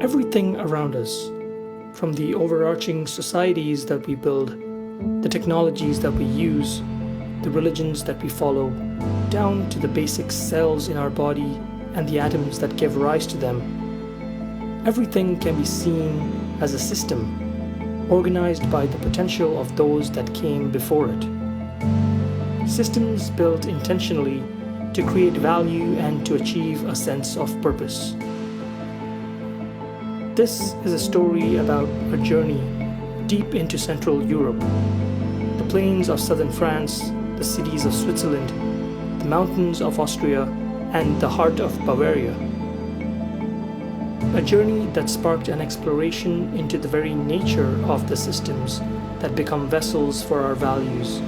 Everything around us, from the overarching societies that we build, the technologies that we use, the religions that we follow, down to the basic cells in our body and the atoms that give rise to them, everything can be seen as a system, organized by the potential of those that came before it. Systems built intentionally to create value and to achieve a sense of purpose. This is a story about a journey deep into Central Europe, the plains of southern France, the cities of Switzerland, the mountains of Austria, and the heart of Bavaria. A journey that sparked an exploration into the very nature of the systems that become vessels for our values,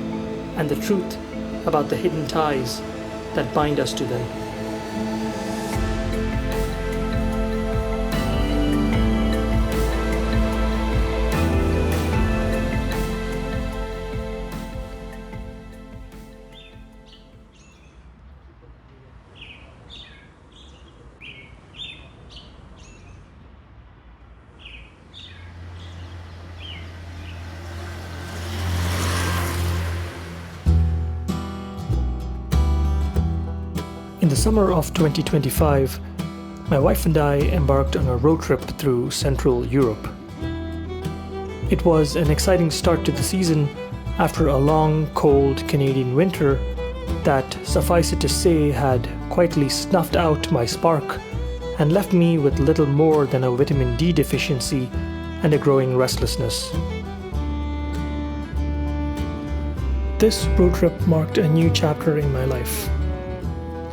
and the truth about the hidden ties that bind us to them. In the summer of 2025, my wife and I embarked on a road trip through Central Europe. It was an exciting start to the season after a long, cold Canadian winter that, suffice it to say, had quietly snuffed out my spark and left me with little more than a vitamin D deficiency and a growing restlessness. This road trip marked a new chapter in my life.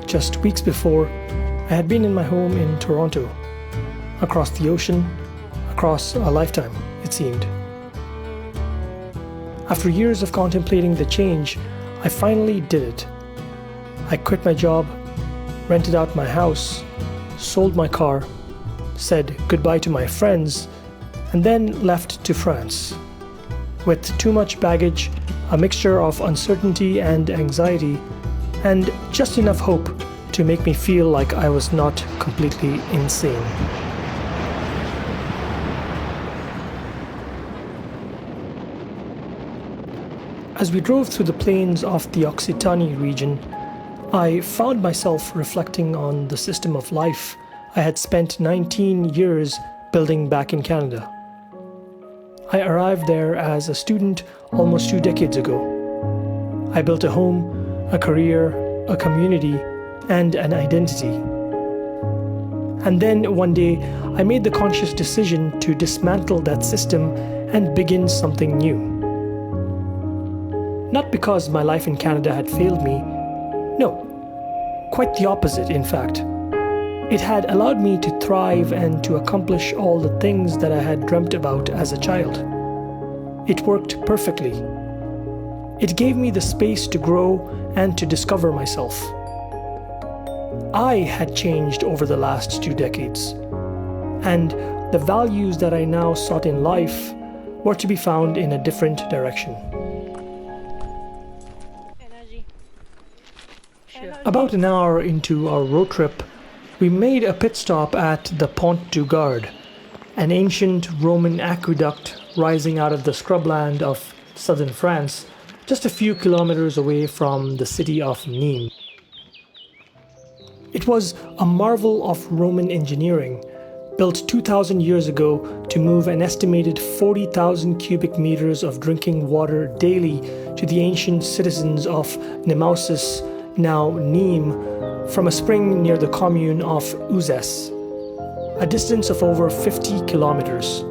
Just weeks before, I had been in my home in Toronto, across the ocean, across a lifetime, it seemed. After years of contemplating the change, I finally did it. I quit my job, rented out my house, sold my car, said goodbye to my friends, and then left to France. With too much baggage, a mixture of uncertainty and anxiety, and just enough hope to make me feel like I was not completely insane. As we drove through the plains of the Occitanie region, I found myself reflecting on the system of life I had spent 19 years building back in Canada. I arrived there as a student almost 2 decades ago. I built a home, a career, a community, and an identity. And then one day, I made the conscious decision to dismantle that system and begin something new. Not because my life in Canada had failed me. No, quite the opposite, in fact. It had allowed me to thrive and to accomplish all the things that I had dreamt about as a child. It worked perfectly. It gave me the space to grow and to discover myself. I had changed over the last 2 decades, and the values that I now sought in life were to be found in a different direction. About an hour into our road trip, we made a pit stop at the Pont du Garde, an ancient Roman aqueduct rising out of the scrubland of southern France, just a few kilometers away from the city of Nîmes. It was a marvel of Roman engineering, built 2,000 years ago to move an estimated 40,000 cubic meters of drinking water daily to the ancient citizens of Nemausus, now Nîmes, from a spring near the commune of Uzès, a distance of over 50 kilometers.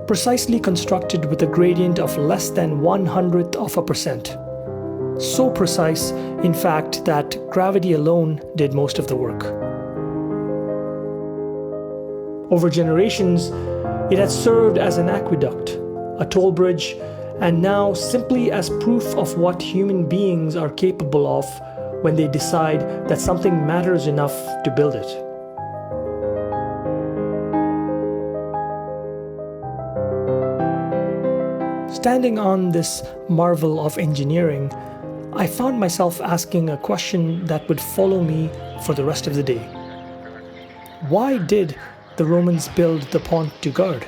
Precisely constructed with a gradient of less than 1/100%. So precise, in fact, that gravity alone did most of the work. Over generations, it had served as an aqueduct, a toll bridge, and now simply as proof of what human beings are capable of when they decide that something matters enough to build it. Standing on this marvel of engineering, I found myself asking a question that would follow me for the rest of the day. Why did the Romans build the Pont du Garde?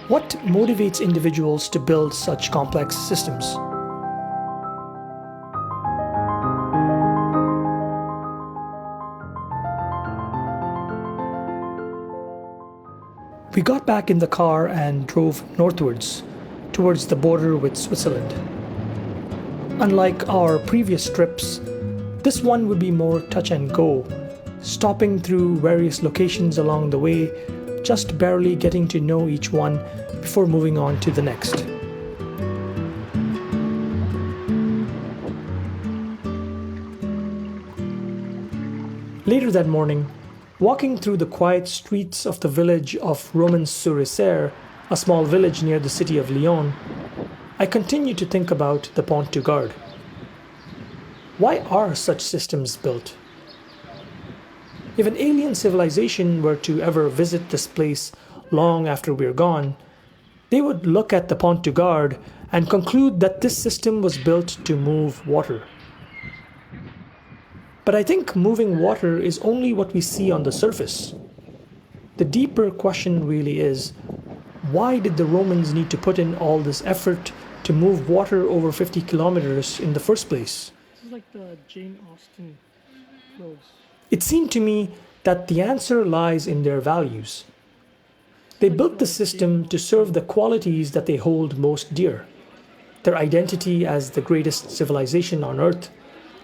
What motivates individuals to build such complex systems? We got back in the car and drove northwards, towards the border with Switzerland. Unlike our previous trips, this one would be more touch and go, stopping through various locations along the way, just barely getting to know each one before moving on to the next. Later that morning, walking through the quiet streets of the village of Romans-sur-Isère, a small village near the city of Lyon, I continued to think about the Pont du Garde. Why are such systems built? If an alien civilization were to ever visit this place long after we're gone, they would look at the Pont du Garde and conclude that this system was built to move water. But I think moving water is only what we see on the surface. The deeper question really is, why did the Romans need to put in all this effort to move water over 50 kilometers in the first place? This is like the Jane Austen clothes. It seemed to me that the answer lies in their values. They built the system to serve the qualities that they hold most dear: their identity as the greatest civilization on earth,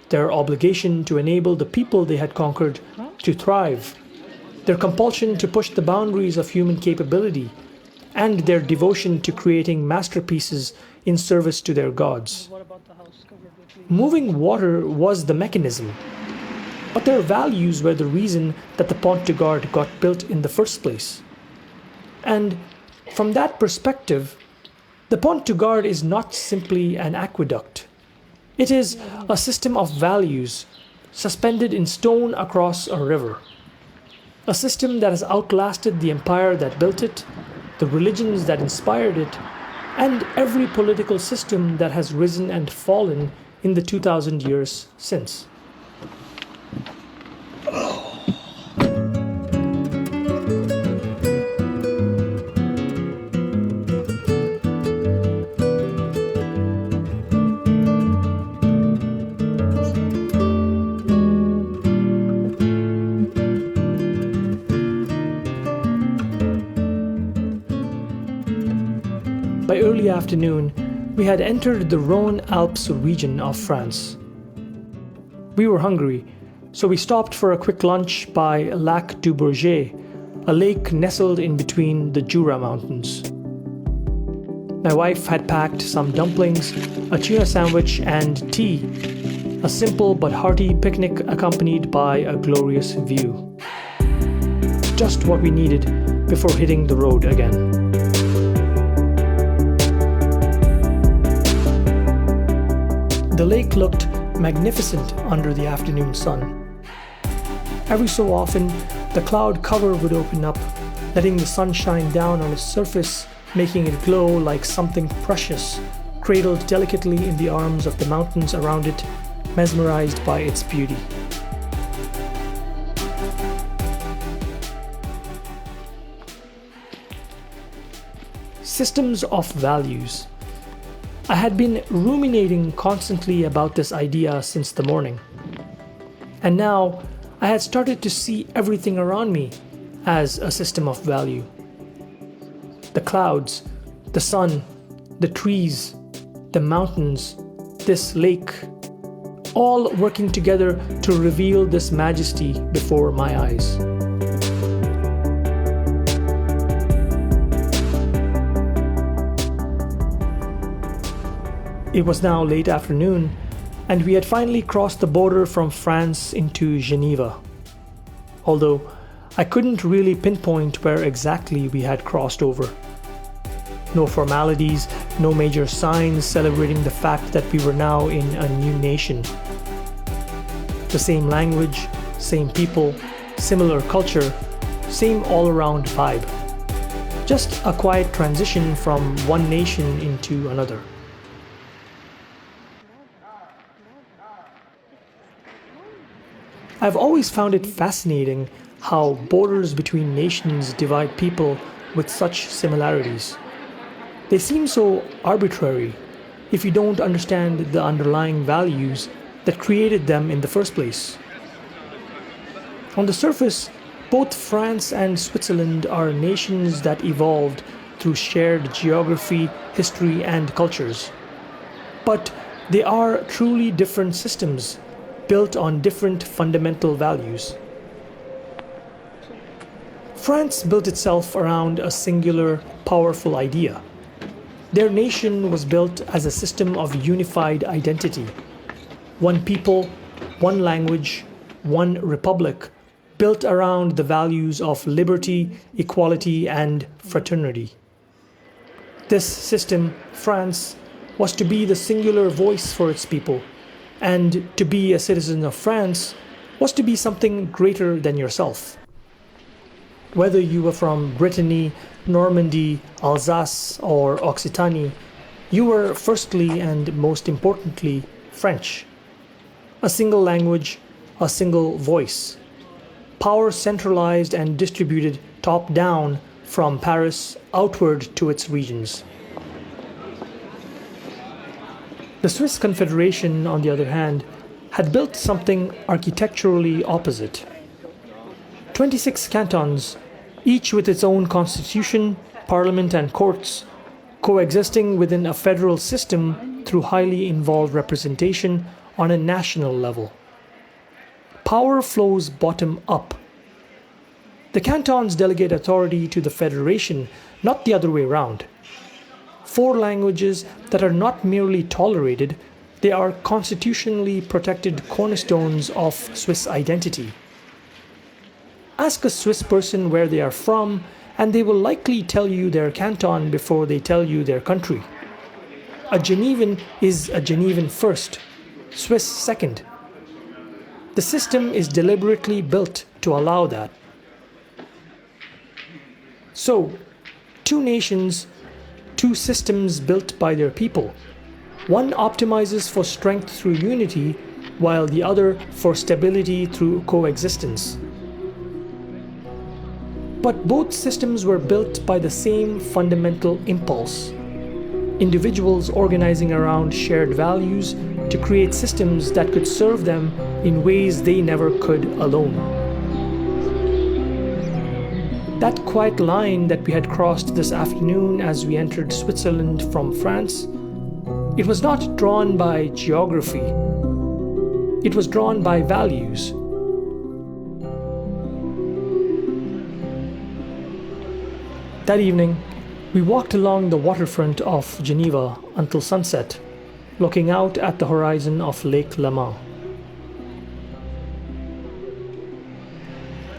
their obligation to enable the people they had conquered to thrive, their compulsion to push the boundaries of human capability, and their devotion to creating masterpieces in service to their gods. Moving water was the mechanism, but their values were the reason that the Pont du Garde got built in the first place. And from that perspective, the Pont du Garde is not simply an aqueduct. It is a system of values suspended in stone across a river. A system that has outlasted the empire that built it, the religions that inspired it, and every political system that has risen and fallen in the 2000 years since. By early afternoon, we had entered the Rhone-Alps region of France. We were hungry, so we stopped for a quick lunch by Lac du Bourget, a lake nestled in between the Jura Mountains. My wife had packed some dumplings, a tuna sandwich, and tea, a simple but hearty picnic accompanied by a glorious view. Just what we needed before hitting the road again. The lake looked magnificent under the afternoon sun. Every so often, the cloud cover would open up, letting the sun shine down on its surface, making it glow like something precious, cradled delicately in the arms of the mountains around it, mesmerized by its beauty. Systems of values. I had been ruminating constantly about this idea since the morning. And now I had started to see everything around me as a system of value. The clouds, the sun, the trees, the mountains, this lake, all working together to reveal this majesty before my eyes. It was now late afternoon, and we had finally crossed the border from France into Geneva. Although I couldn't really pinpoint where exactly we had crossed over. No formalities, no major signs celebrating the fact that we were now in a new nation. The same language, same people, similar culture, same all-around vibe. Just a quiet transition from one nation into another. I've always found it fascinating how borders between nations divide people with such similarities. They seem so arbitrary if you don't understand the underlying values that created them in the first place. On the surface, both France and Switzerland are nations that evolved through shared geography, history, and cultures. But they are truly different systems, built on different fundamental values. France built itself around a singular, powerful idea. Their nation was built as a system of unified identity. One people, one language, one republic, built around the values of liberty, equality, and fraternity. This system, France, was to be the singular voice for its people, and to be a citizen of France was to be something greater than yourself. Whether you were from Brittany, Normandy, Alsace, or Occitanie, you were firstly and most importantly French. A single language, a single voice. Power centralized and distributed top-down from Paris outward to its regions. The Swiss Confederation, on the other hand, had built something architecturally opposite. 26 cantons, each with its own constitution, parliament and courts, coexisting within a federal system through highly involved representation on a national level. Power flows bottom up. The cantons delegate authority to the federation, not the other way around. 4 languages that are not merely tolerated, they are constitutionally protected cornerstones of Swiss identity. Ask a Swiss person where they are from, and they will likely tell you their canton before they tell you their country. A Genevan is a Genevan first, Swiss second. The system is deliberately built to allow that. So, 2 nations, 2 systems built by their people. One optimizes for strength through unity, while the other for stability through coexistence. But both systems were built by the same fundamental impulse. Individuals organizing around shared values to create systems that could serve them in ways they never could alone. That quiet line that we had crossed this afternoon as we entered Switzerland from France, it was not drawn by geography. It was drawn by values. That evening, we walked along the waterfront of Geneva until sunset, looking out at the horizon of Lake Léman.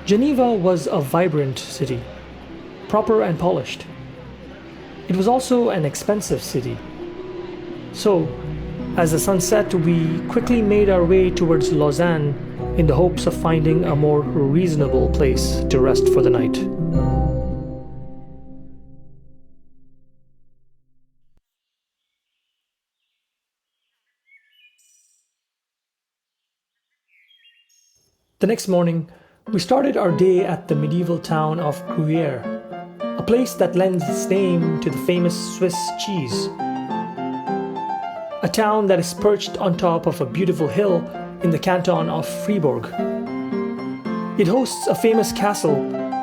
Geneva was a vibrant city, proper and polished. It was also an expensive city. So, as the sun set, we quickly made our way towards Lausanne in the hopes of finding a more reasonable place to rest for the night. The next morning, we started our day at the medieval town of Gruyères, a place that lends its name to the famous Swiss cheese. A town that is perched on top of a beautiful hill in the canton of Fribourg. It hosts a famous castle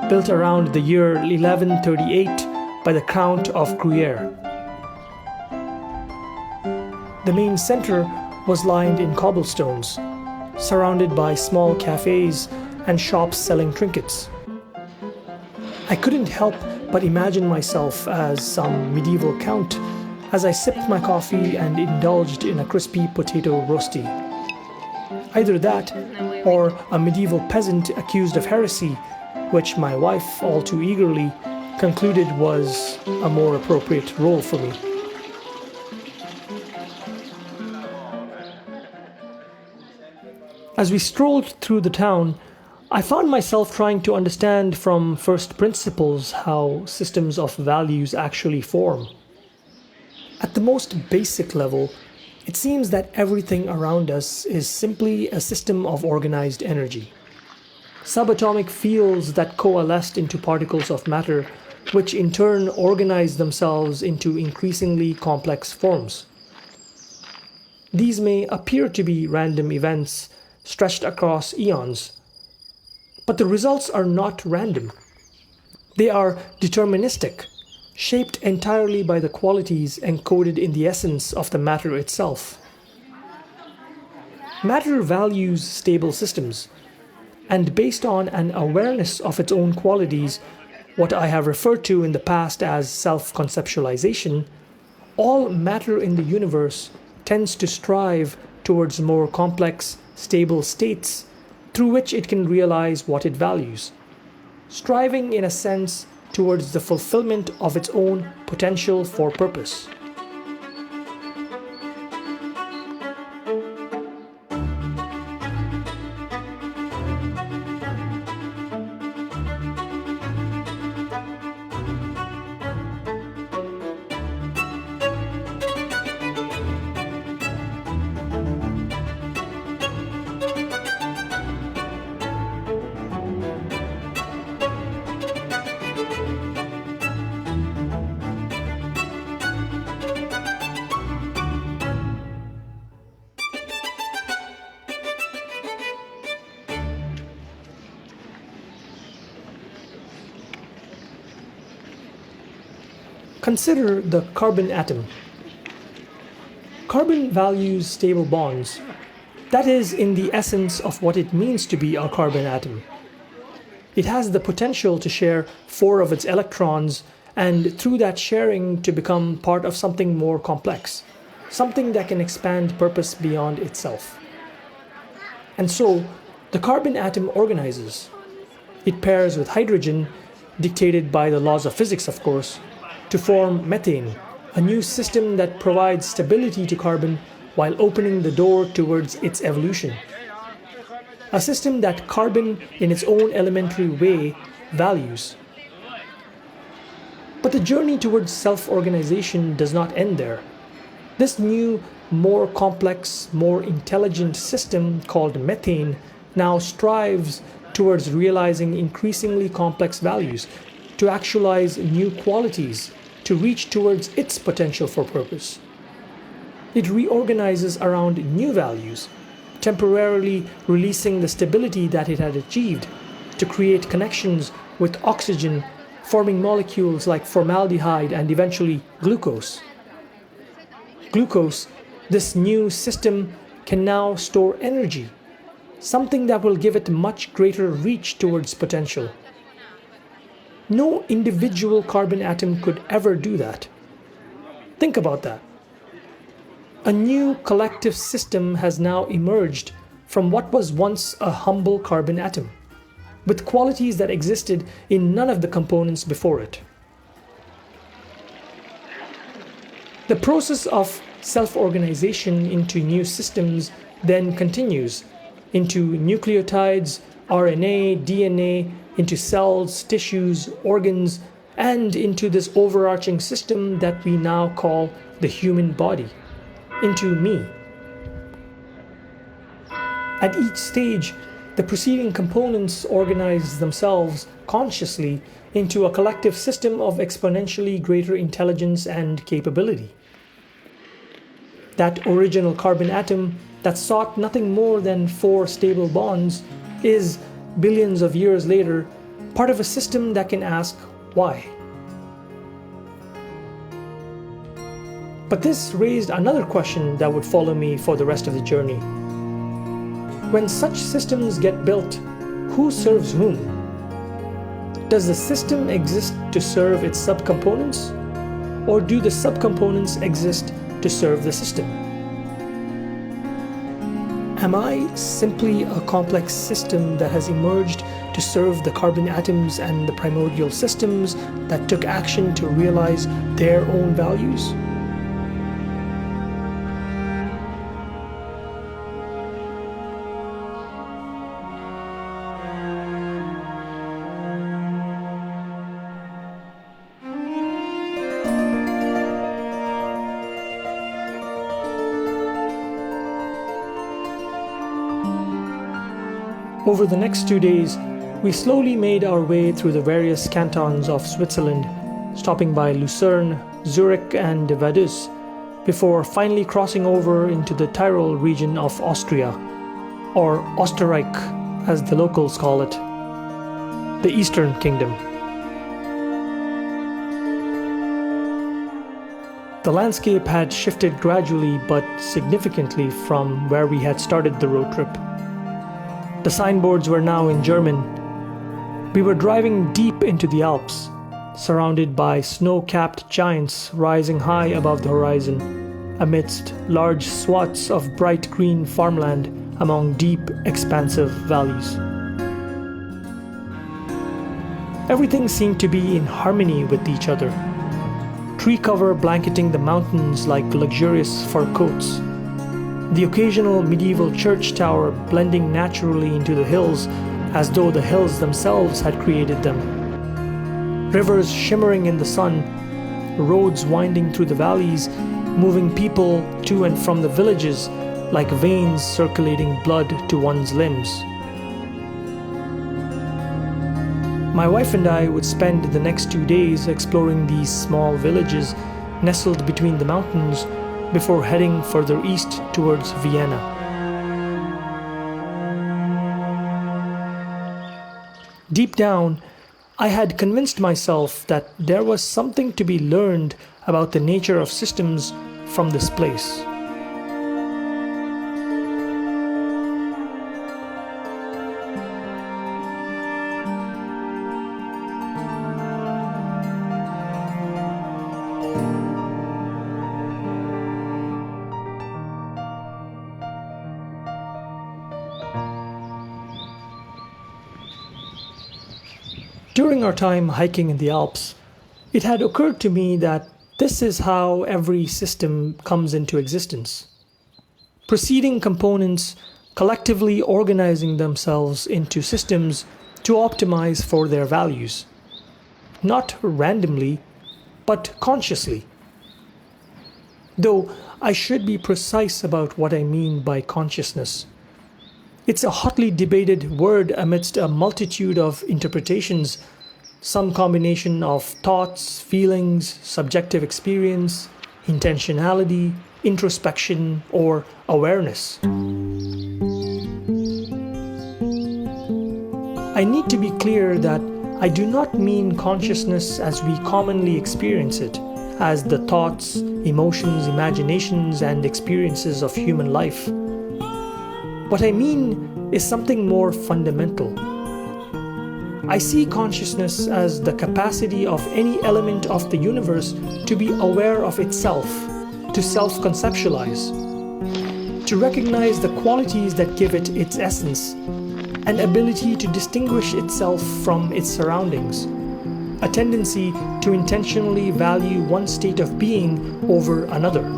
built around the year 1138 by the Count of Gruyères. The main center was lined in cobblestones, surrounded by small cafes and shops selling trinkets. I couldn't help but imagine myself as some medieval count as I sipped my coffee and indulged in a crispy potato roastie. Either that, or a medieval peasant accused of heresy, which my wife, all too eagerly, concluded was a more appropriate role for me. As we strolled through the town, I found myself trying to understand from first principles how systems of values actually form. At the most basic level, it seems that everything around us is simply a system of organized energy. subatomic fields that coalesced into particles of matter, which in turn organized themselves into increasingly complex forms. These may appear to be random events stretched across eons, but the results are not random. They are deterministic, shaped entirely by the qualities encoded in the essence of the matter itself. Matter values stable systems, and based on an awareness of its own qualities, what I have referred to in the past as self-conceptualization, all matter in the universe tends to strive towards more complex, stable states through which it can realize what it values, striving in a sense towards the fulfillment of its own potential for purpose. Consider the carbon atom. Carbon values stable bonds. That is in the essence of what it means to be a carbon atom. It has the potential to share 4 of its electrons and through that sharing to become part of something more complex, something that can expand purpose beyond itself. And so, the carbon atom organizes. It pairs with hydrogen, dictated by the laws of physics, of course, to form methane, a new system that provides stability to carbon while opening the door towards its evolution. A system that carbon, in its own elementary way, values. But the journey towards self-organization does not end there. This new, more complex, more intelligent system called methane now strives towards realizing increasingly complex values, to actualize new qualities, to reach towards its potential for purpose. It reorganizes around new values, temporarily releasing the stability that it had achieved to create connections with oxygen, forming molecules like formaldehyde and eventually glucose. Glucose, this new system, can now store energy, something that will give it much greater reach towards potential. No individual carbon atom could ever do that. Think about that. A new collective system has now emerged from what was once a humble carbon atom, with qualities that existed in none of the components before it. The process of self-organization into new systems then continues into nucleotides, RNA, DNA, into cells, tissues, organs, and into this overarching system that we now call the human body, into me. At each stage, the preceding components organize themselves consciously into a collective system of exponentially greater intelligence and capability. That original carbon atom that sought nothing more than 4 stable bonds is, billions of years later, part of a system that can ask why. But this raised another question that would follow me for the rest of the journey. When such systems get built, who serves whom? Does the system exist to serve its subcomponents, or do the subcomponents exist to serve the system? Am I simply a complex system that has emerged to serve the carbon atoms and the primordial systems that took action to realize their own values? Over the next 2 days, We slowly made our way through the various cantons of Switzerland, stopping by Lucerne, Zurich and Vaduz, before finally crossing over into the Tyrol region of Austria, or Österreich as the locals call it, the Eastern Kingdom. The landscape had shifted gradually but significantly from where we had started the road trip. The signboards were now in German. We were driving deep into the Alps, surrounded by snow-capped giants rising high above the horizon, amidst large swaths of bright green farmland among deep, expansive valleys. Everything seemed to be in harmony with each other. Tree cover blanketing the mountains like luxurious fur coats. The occasional medieval church tower blending naturally into the hills as though the hills themselves had created them. Rivers shimmering in the sun, roads winding through the valleys, moving people to and from the villages like veins circulating blood to one's limbs. My wife and I would spend the next 2 days exploring these small villages nestled between the mountains before heading further east towards Vienna. Deep down, I had convinced myself that there was something to be learned about the nature of systems from this place. During our time hiking in the Alps, it had occurred to me that this is how every system comes into existence. Preceding components collectively organizing themselves into systems to optimize for their values. Not randomly, but consciously. Though I should be precise about what I mean by consciousness. It's a hotly debated word amidst a multitude of interpretations, some combination of thoughts, feelings, subjective experience, intentionality, introspection, or awareness. I need to be clear that I do not mean consciousness as we commonly experience it, as the thoughts, emotions, imaginations, and experiences of human life. What I mean is something more fundamental. I see consciousness as the capacity of any element of the universe to be aware of itself, to self-conceptualize, to recognize the qualities that give it its essence, an ability to distinguish itself from its surroundings, a tendency to intentionally value one state of being over another.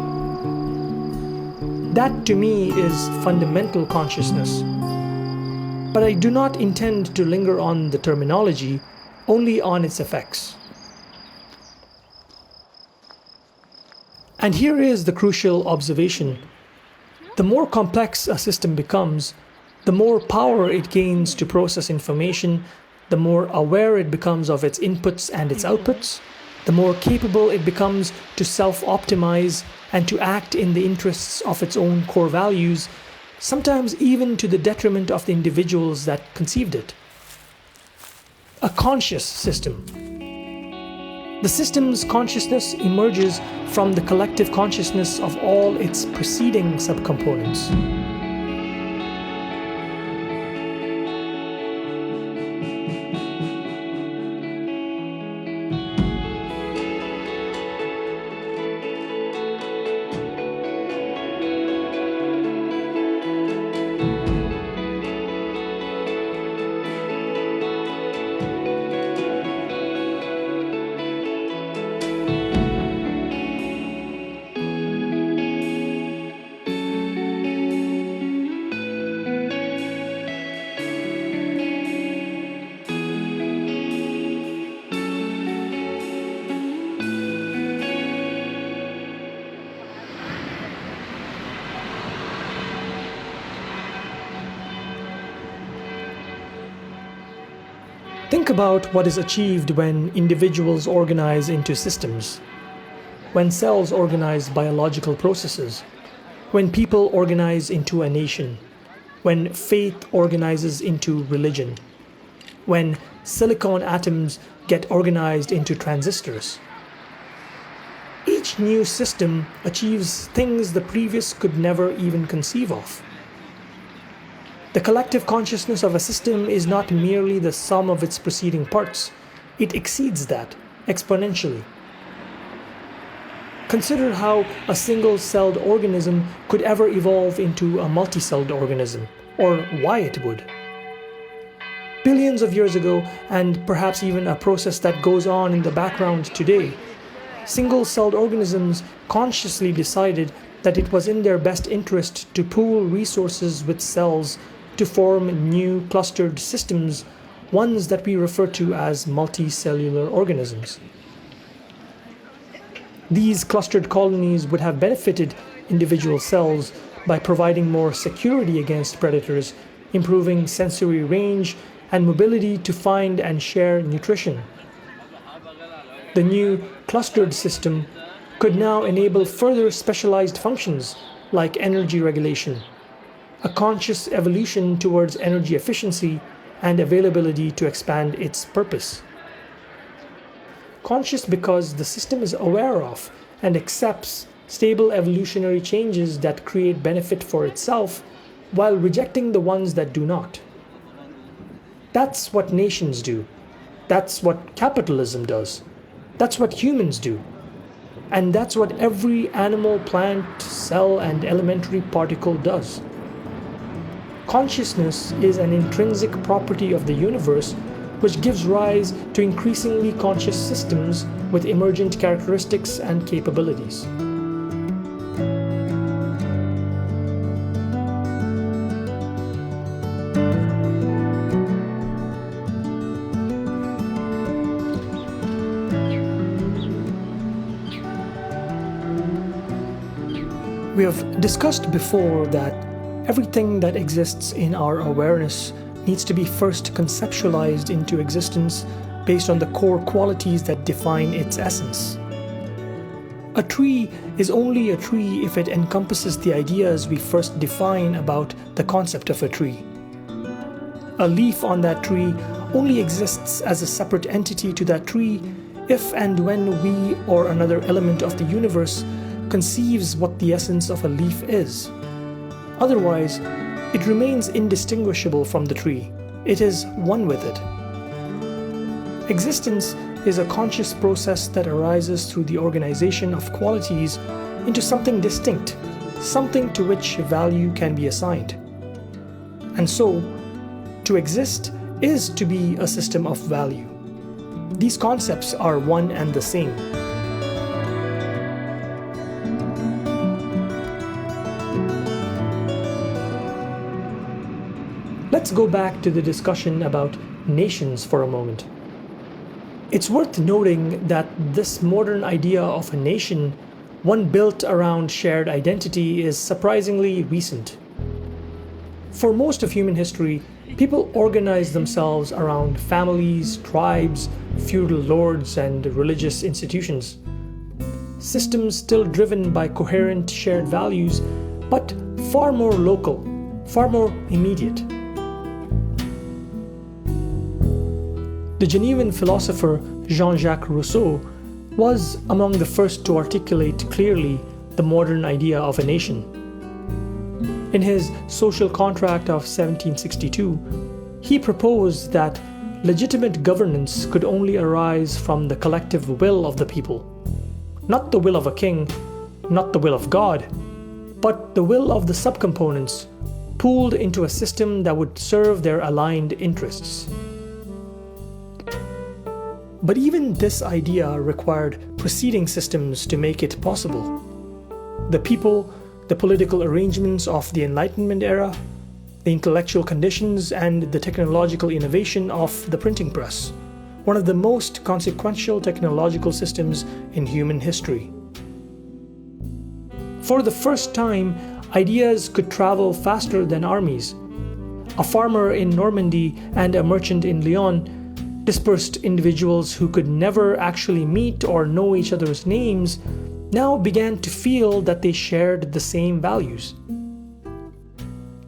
That to me is fundamental consciousness. But I do not intend to linger on the terminology, only on its effects. And here is the crucial observation. The more complex a system becomes, the more power it gains to process information, the more aware it becomes of its inputs and its outputs, the more capable it becomes to self-optimize and to act in the interests of its own core values, sometimes even to the detriment of the individuals that conceived it. A conscious system. The system's consciousness emerges from the collective consciousness of all its preceding subcomponents. Think about what is achieved when individuals organize into systems, when cells organize biological processes, when people organize into a nation, when faith organizes into religion, when silicon atoms get organized into transistors. Each new system achieves things the previous could never even conceive of. The collective consciousness of a system is not merely the sum of its preceding parts, it exceeds that exponentially. Consider how a single-celled organism could ever evolve into a multi-celled organism, or why it would. Billions of years ago, and perhaps even a process that goes on in the background today, single-celled organisms consciously decided that it was in their best interest to pool resources with cells to form new clustered systems, ones that we refer to as multicellular organisms. These clustered colonies would have benefited individual cells by providing more security against predators, improving sensory range and mobility to find and share nutrition. The new clustered system could now enable further specialized functions like energy regulation, a conscious evolution towards energy efficiency and availability to expand its purpose. Conscious because the system is aware of and accepts stable evolutionary changes that create benefit for itself while rejecting the ones that do not. That's what nations do. That's what capitalism does. That's what humans do. And that's what every animal, plant, cell, and elementary particle does. Consciousness is an intrinsic property of the universe which gives rise to increasingly conscious systems with emergent characteristics and capabilities. We have discussed before that everything that exists in our awareness needs to be first conceptualized into existence based on the core qualities that define its essence. A tree is only a tree if it encompasses the ideas we first define about the concept of a tree. A leaf on that tree only exists as a separate entity to that tree if and when we or another element of the universe conceives what the essence of a leaf is. Otherwise, it remains indistinguishable from the tree. It is one with it. Existence is a conscious process that arises through the organization of qualities into something distinct, something to which value can be assigned. And so, to exist is to be a system of value. These concepts are one and the same. Let's go back to the discussion about nations for a moment. It's worth noting that this modern idea of a nation, one built around shared identity, is surprisingly recent. For most of human history, people organized themselves around families, tribes, feudal lords, and religious institutions. Systems still driven by coherent shared values, but far more local, far more immediate. The Genevan philosopher Jean-Jacques Rousseau was among the first to articulate clearly the modern idea of a nation. In his Social Contract of 1762, he proposed that legitimate governance could only arise from the collective will of the people. Not the will of a king, not the will of God, but the will of the subcomponents, pooled into a system that would serve their aligned interests. But even this idea required preceding systems to make it possible. The people, the political arrangements of the Enlightenment era, the intellectual conditions, and the technological innovation of the printing press, one of the most consequential technological systems in human history. For the first time, ideas could travel faster than armies. A farmer in Normandy and a merchant in Lyon Dispersed individuals who could never actually meet or know each other's names now began to feel that they shared the same values.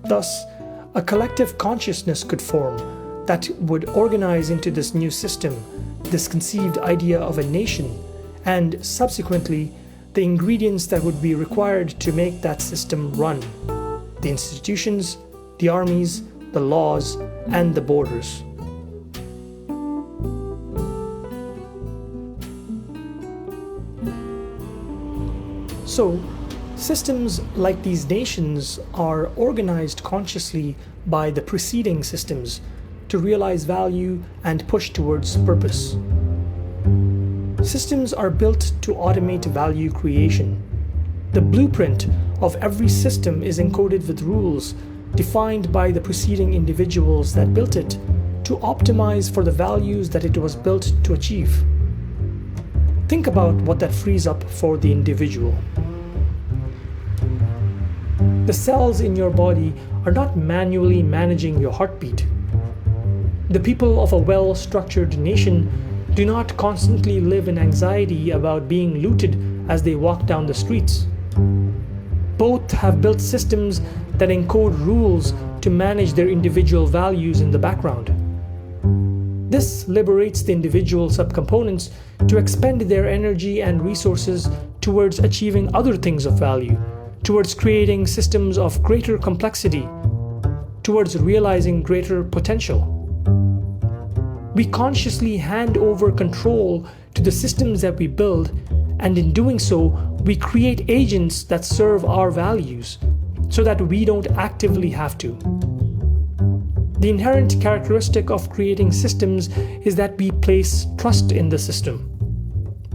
Thus, a collective consciousness could form that would organize into this new system, this conceived idea of a nation, and subsequently the ingredients that would be required to make that system run: the institutions, the armies, the laws, and the borders. So, systems like these nations are organized consciously by the preceding systems to realize value and push towards purpose. Systems are built to automate value creation. The blueprint of every system is encoded with rules defined by the preceding individuals that built it to optimize for the values that it was built to achieve. Think about what that frees up for the individual. The cells in your body are not manually managing your heartbeat. The people of a well-structured nation do not constantly live in anxiety about being looted as they walk down the streets. Both have built systems that encode rules to manage their individual values in the background. This liberates the individual subcomponents to expend their energy and resources towards achieving other things of value, towards creating systems of greater complexity, towards realizing greater potential. We consciously hand over control to the systems that we build, and in doing so, we create agents that serve our values, so that we don't actively have to. The inherent characteristic of creating systems is that we place trust in the system.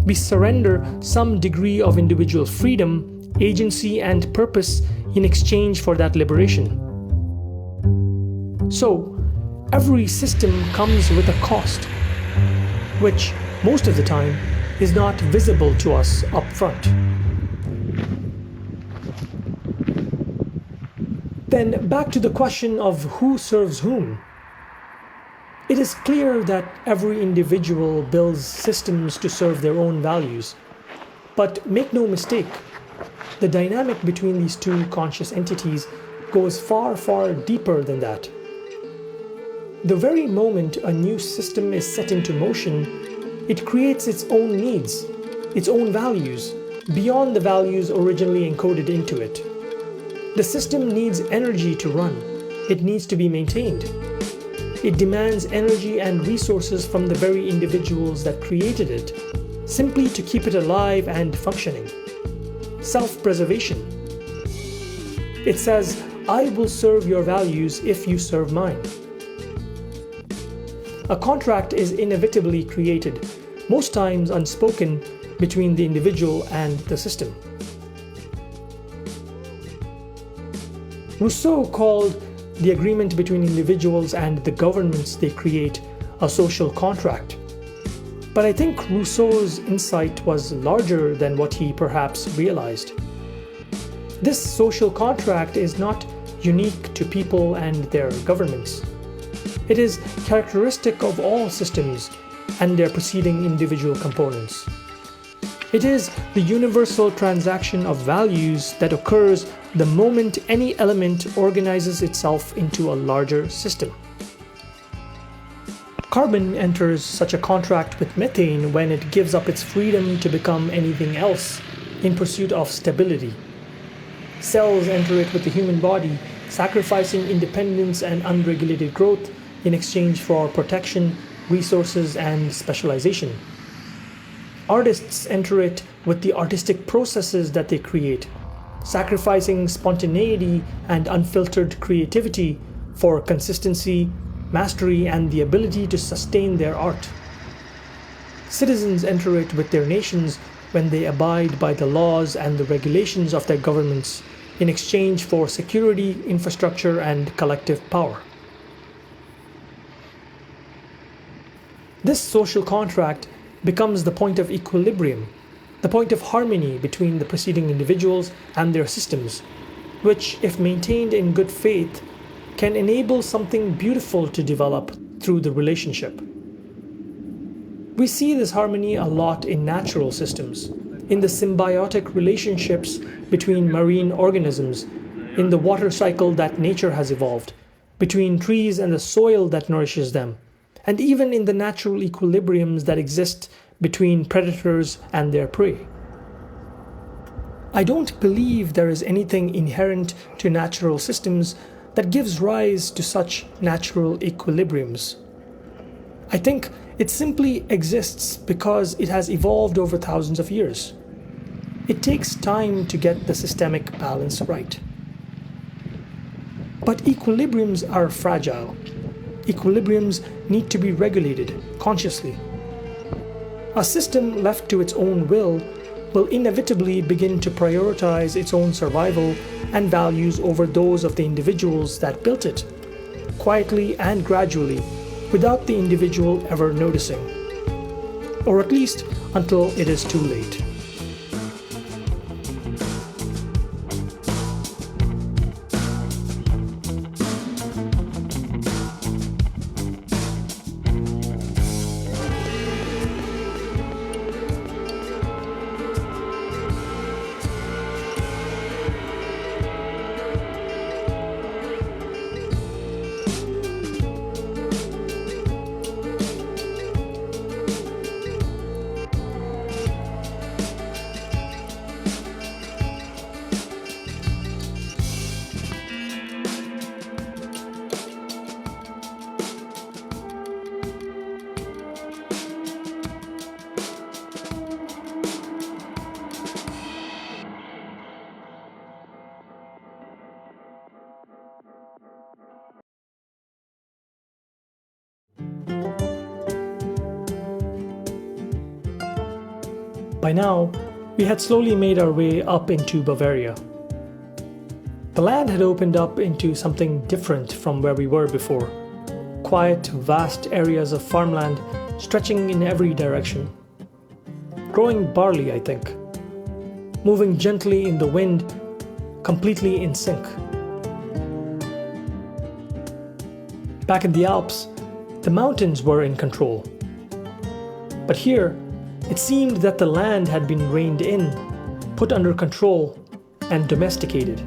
We surrender some degree of individual freedom, agency, and purpose in exchange for that liberation. So, every system comes with a cost, which most of the time is not visible to us up front. Then back to the question of who serves whom. It is clear that every individual builds systems to serve their own values. But make no mistake, the dynamic between these two conscious entities goes far, far deeper than that. The very moment a new system is set into motion, it creates its own needs, its own values, beyond the values originally encoded into it. The system needs energy to run. It needs to be maintained. It demands energy and resources from the very individuals that created it, simply to keep it alive and functioning. Self-preservation. It says, I will serve your values if you serve mine. A contract is inevitably created, most times unspoken, between the individual and the system. Rousseau called the agreement between individuals and the governments they create a social contract. But I think Rousseau's insight was larger than what he perhaps realized. This social contract is not unique to people and their governments. It is characteristic of all systems and their preceding individual components. It is the universal transaction of values that occurs the moment any element organizes itself into a larger system. Carbon enters such a contract with methane when it gives up its freedom to become anything else in pursuit of stability. Cells enter it with the human body, sacrificing independence and unregulated growth in exchange for protection, resources, and specialization. Artists enter it with the artistic processes that they create, sacrificing spontaneity and unfiltered creativity for consistency, mastery, and the ability to sustain their art. Citizens enter it with their nations when they abide by the laws and the regulations of their governments in exchange for security, infrastructure, and collective power. This social contract becomes the point of equilibrium, the point of harmony between the preceding individuals and their systems, which, if maintained in good faith, can enable something beautiful to develop through the relationship. We see this harmony a lot in natural systems, in the symbiotic relationships between marine organisms, in the water cycle that nature has evolved, between trees and the soil that nourishes them, and even in the natural equilibriums that exist between predators and their prey. I don't believe there is anything inherent to natural systems that gives rise to such natural equilibriums. I think it simply exists because it has evolved over thousands of years. It takes time to get the systemic balance right. But equilibriums are fragile. Equilibriums need to be regulated consciously. A system left to its own will inevitably begin to prioritize its own survival and values over those of the individuals that built it, quietly and gradually, without the individual ever noticing, or at least until it is too late. By now, we had slowly made our way up into Bavaria. The land had opened up into something different from where we were before. Quiet, vast areas of farmland stretching in every direction. Growing barley, I think. Moving gently in the wind, completely in sync. Back in the Alps, the mountains were in control. But here, it seemed that the land had been reined in, put under control, and domesticated.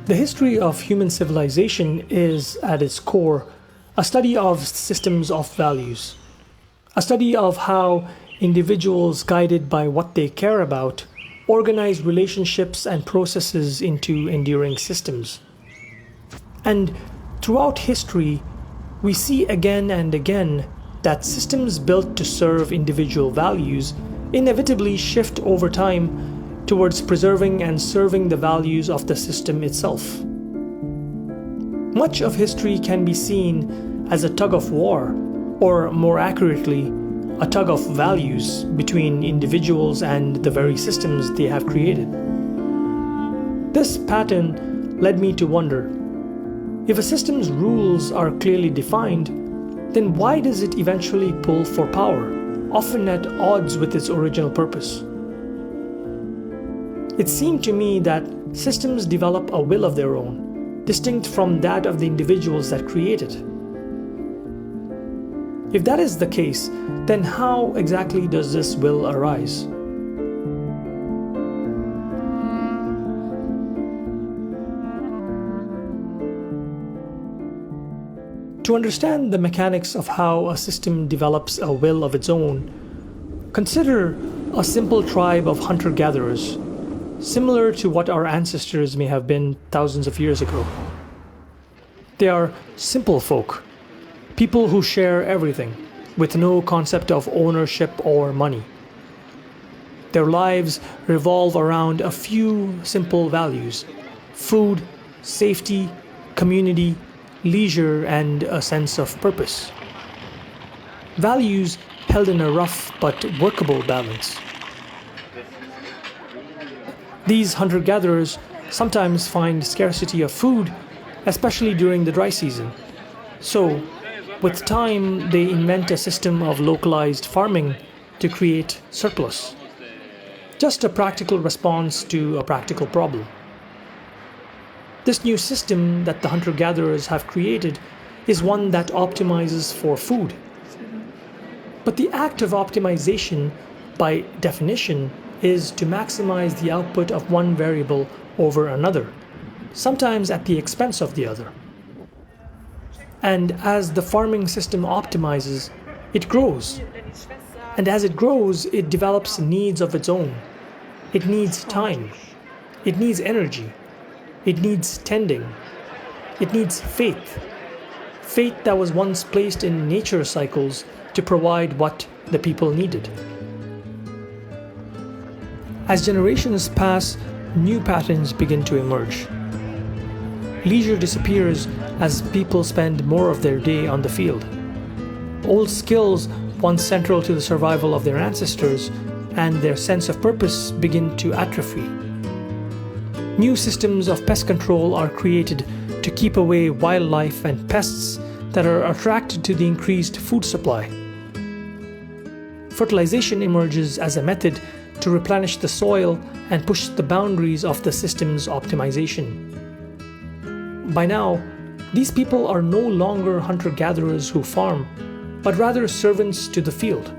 The history of human civilization is, at its core, a study of systems of values. A study of how individuals, guided by what they care about, organize relationships and processes into enduring systems. And throughout history, we see again and again that systems built to serve individual values inevitably shift over time towards preserving and serving the values of the system itself. Much of history can be seen as a tug of war, or more accurately, a tug of values between individuals and the very systems they have created. This pattern led me to wonder, if a system's rules are clearly defined, then why does it eventually pull for power, often at odds with its original purpose? It seemed to me that systems develop a will of their own, distinct from that of the individuals that create it. If that is the case, then how exactly does this will arise? To understand the mechanics of how a system develops a will of its own, consider a simple tribe of hunter-gatherers, similar to what our ancestors may have been thousands of years ago. They are simple folk. People who share everything, with no concept of ownership or money. Their lives revolve around a few simple values: food, safety, community, leisure, and a sense of purpose. Values held in a rough but workable balance. These hunter-gatherers sometimes find scarcity of food, especially during the dry season. So, With time, they invent a system of localized farming to create surplus. Just a practical response to a practical problem. This new system that the hunter-gatherers have created is one that optimizes for food. But the act of optimization, by definition, is to maximize the output of one variable over another, sometimes at the expense of the other. And as the farming system optimizes, it grows. And as it grows, it develops needs of its own. It needs time. It needs energy. It needs tending. It needs faith. Faith that was once placed in nature cycles to provide what the people needed. As generations pass, new patterns begin to emerge. Leisure disappears as people spend more of their day on the field. Old skills, once central to the survival of their ancestors, and their sense of purpose begin to atrophy. New systems of pest control are created to keep away wildlife and pests that are attracted to the increased food supply. Fertilization emerges as a method to replenish the soil and push the boundaries of the system's optimization. By now, these people are no longer hunter-gatherers who farm, but rather servants to the field.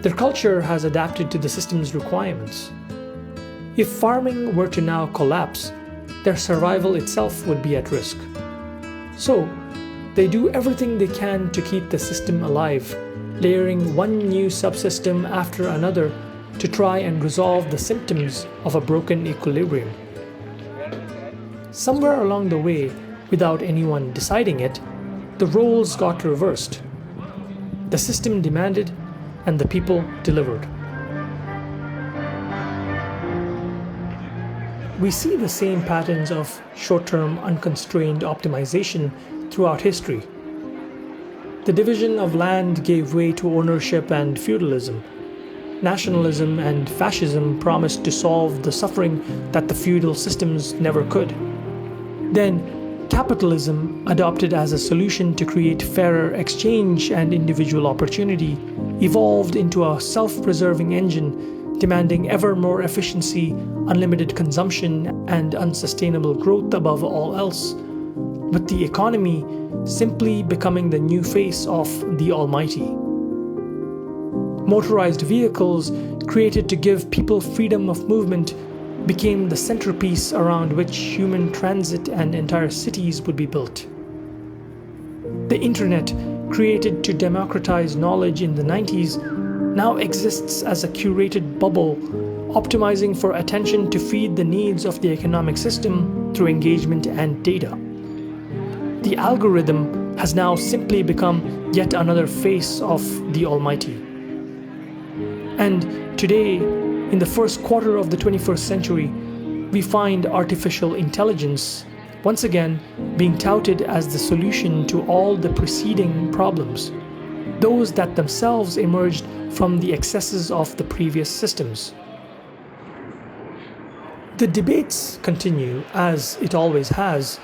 Their culture has adapted to the system's requirements. If farming were to now collapse, their survival itself would be at risk. So, they do everything they can to keep the system alive, layering one new subsystem after another to try and resolve the symptoms of a broken equilibrium. Somewhere along the way, without anyone deciding it, the roles got reversed. The system demanded, and the people delivered. We see the same patterns of short-term, unconstrained optimization throughout history. The division of land gave way to ownership and feudalism. Nationalism and fascism promised to solve the suffering that the feudal systems never could. Then, capitalism, adopted as a solution to create fairer exchange and individual opportunity, evolved into a self-preserving engine demanding ever more efficiency, unlimited consumption, and unsustainable growth above all else, with the economy simply becoming the new face of the Almighty. Motorized vehicles, created to give people freedom of movement, became the centerpiece around which human transit and entire cities would be built. The internet, created to democratize knowledge in the 90s, now exists as a curated bubble, optimizing for attention to feed the needs of the economic system through engagement and data. The algorithm has now simply become yet another face of the Almighty. And today, in the first quarter of the 21st century, we find artificial intelligence once again being touted as the solution to all the preceding problems, those that themselves emerged from the excesses of the previous systems. The debates continue, as it always has,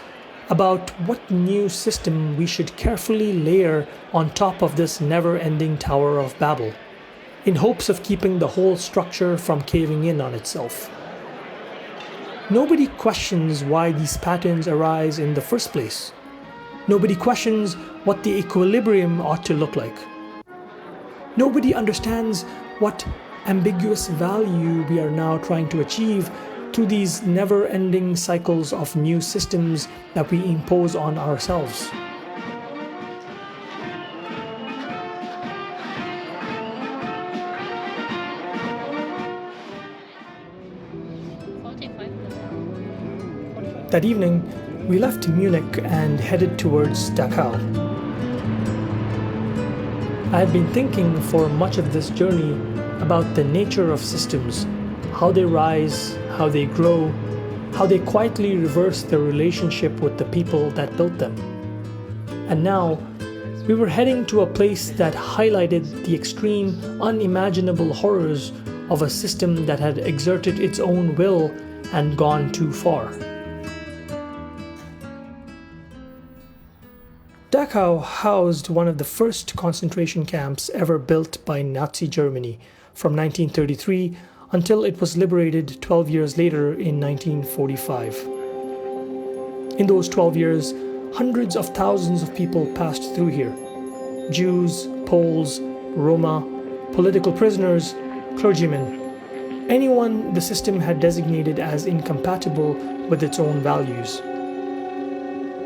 about what new system we should carefully layer on top of this never-ending Tower of Babel, in hopes of keeping the whole structure from caving in on itself. Nobody questions why these patterns arise in the first place. Nobody questions what the equilibrium ought to look like. Nobody understands what ambiguous value we are now trying to achieve through these never-ending cycles of new systems that we impose on ourselves. That evening, we left Munich and headed towards Dachau. I had been thinking for much of this journey about the nature of systems, how they rise, how they grow, how they quietly reverse their relationship with the people that built them. And now, we were heading to a place that highlighted the extreme, unimaginable horrors of a system that had exerted its own will and gone too far. Dachau housed one of the first concentration camps ever built by Nazi Germany from 1933 until it was liberated 12 years later in 1945. In those 12 years, hundreds of thousands of people passed through here. Jews, Poles, Roma, political prisoners, clergymen. Anyone the system had designated as incompatible with its own values.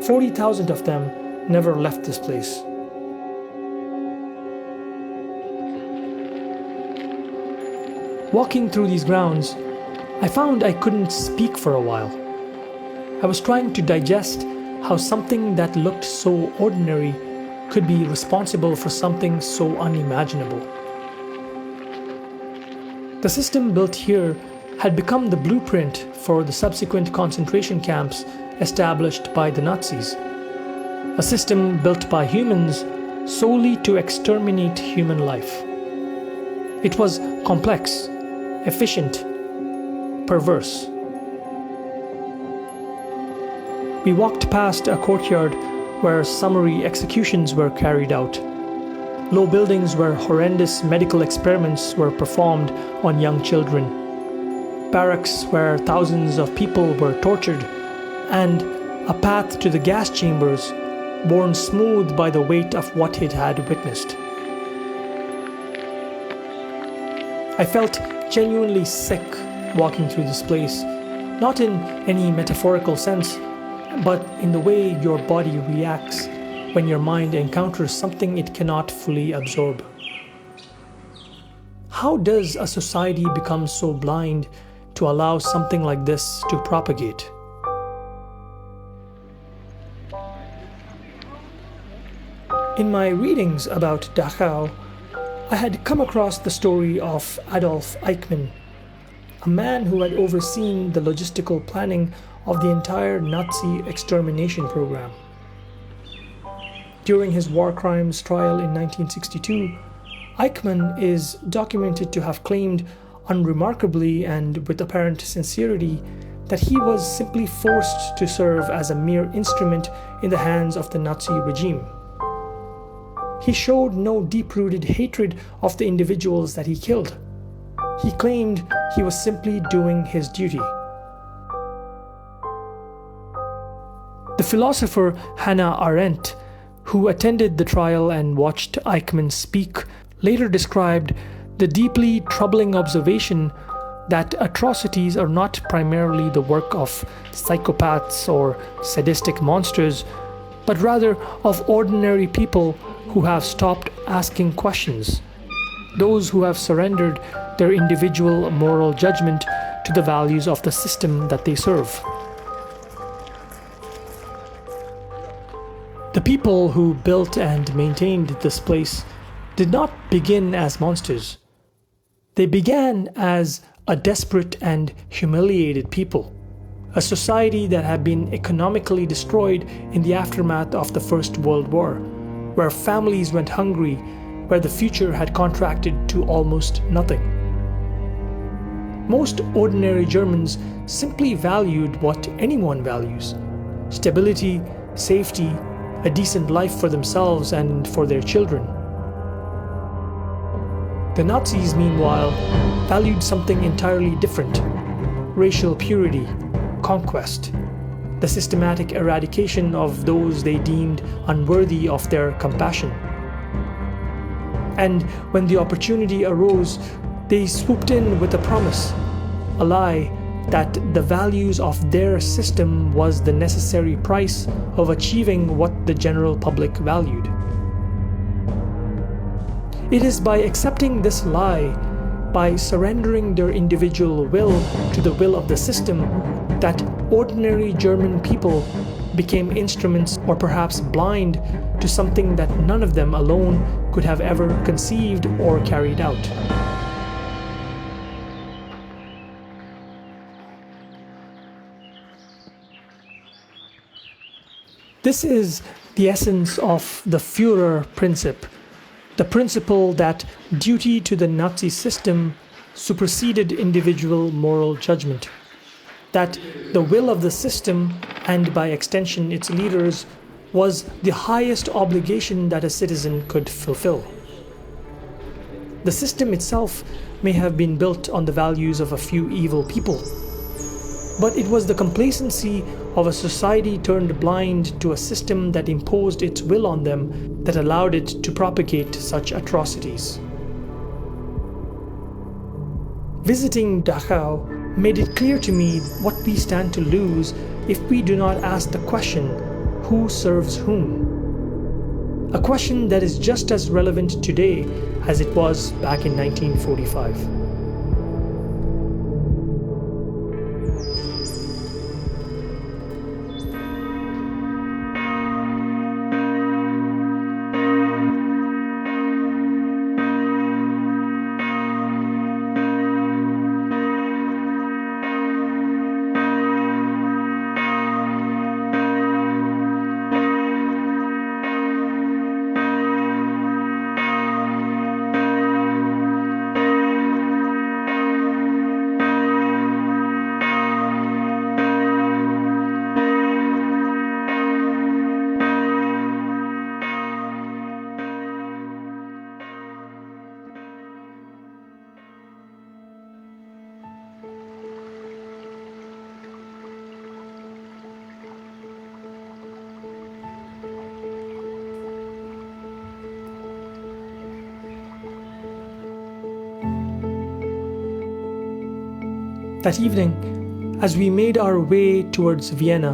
40,000 of them never left this place. Walking through these grounds, I found I couldn't speak for a while. I was trying to digest how something that looked so ordinary could be responsible for something so unimaginable. The system built here had become the blueprint for the subsequent concentration camps established by the Nazis. A system built by humans solely to exterminate human life. It was complex, efficient, perverse. We walked past a courtyard where summary executions were carried out. Low buildings where horrendous medical experiments were performed on young children. Barracks where thousands of people were tortured. And a path to the gas chambers borne smooth by the weight of what it had witnessed. I felt genuinely sick walking through this place, not in any metaphorical sense, but in the way your body reacts when your mind encounters something it cannot fully absorb. How does a society become so blind to allow something like this to propagate? In my readings about Dachau, I had come across the story of Adolf Eichmann, a man who had overseen the logistical planning of the entire Nazi extermination program. During his war crimes trial in 1962, Eichmann is documented to have claimed unremarkably and with apparent sincerity that he was simply forced to serve as a mere instrument in the hands of the Nazi regime. He showed no deep-rooted hatred of the individuals that he killed. He claimed he was simply doing his duty. The philosopher Hannah Arendt, who attended the trial and watched Eichmann speak, later described the deeply troubling observation that atrocities are not primarily the work of psychopaths or sadistic monsters, but rather of ordinary people who have stopped asking questions, those who have surrendered their individual moral judgment to the values of the system that they serve. The people who built and maintained this place did not begin as monsters. They began as a desperate and humiliated people, a society that had been economically destroyed in the aftermath of the First World War, where families went hungry, where the future had contracted to almost nothing. Most ordinary Germans simply valued what anyone values: stability, safety, a decent life for themselves and for their children. The Nazis, meanwhile, valued something entirely different: racial purity, conquest, the systematic eradication of those they deemed unworthy of their compassion. And when the opportunity arose, they swooped in with a promise, a lie, that the values of their system was the necessary price of achieving what the general public valued. It is by accepting this lie, by surrendering their individual will to the will of the system, that ordinary German people became instruments, or perhaps blind, to something that none of them alone could have ever conceived or carried out. This is the essence of the Führer principle, the principle that duty to the Nazi system superseded individual moral judgment, that the will of the system, and by extension its leaders, was the highest obligation that a citizen could fulfill. The system itself may have been built on the values of a few evil people, but it was the complacency of a society turned blind to a system that imposed its will on them that allowed it to propagate such atrocities. Visiting Dachau made it clear to me what we stand to lose if we do not ask the question, who serves whom? A question that is just as relevant today as it was back in 1945. That evening, as we made our way towards Vienna,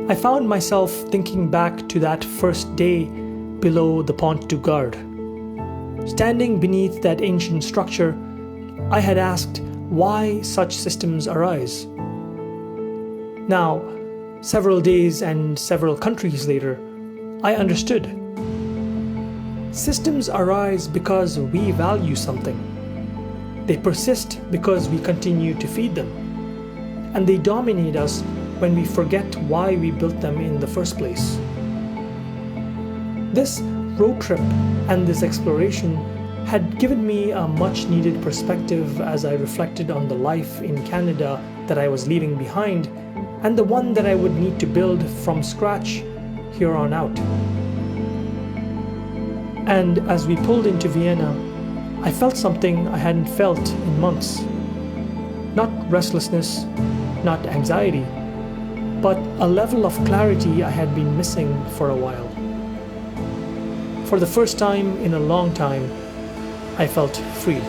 I found myself thinking back to that first day below the Pont du Garde. Standing beneath that ancient structure, I had asked why such systems arise. Now, several days and several countries later, I understood. Systems arise because we value something. They persist because we continue to feed them. And they dominate us when we forget why we built them in the first place. This road trip and this exploration had given me a much-needed perspective as I reflected on the life in Canada that I was leaving behind and the one that I would need to build from scratch here on out. And as we pulled into Vienna, I felt something I hadn't felt in months. Not restlessness, not anxiety, but a level of clarity I had been missing for a while. For the first time in a long time, I felt free.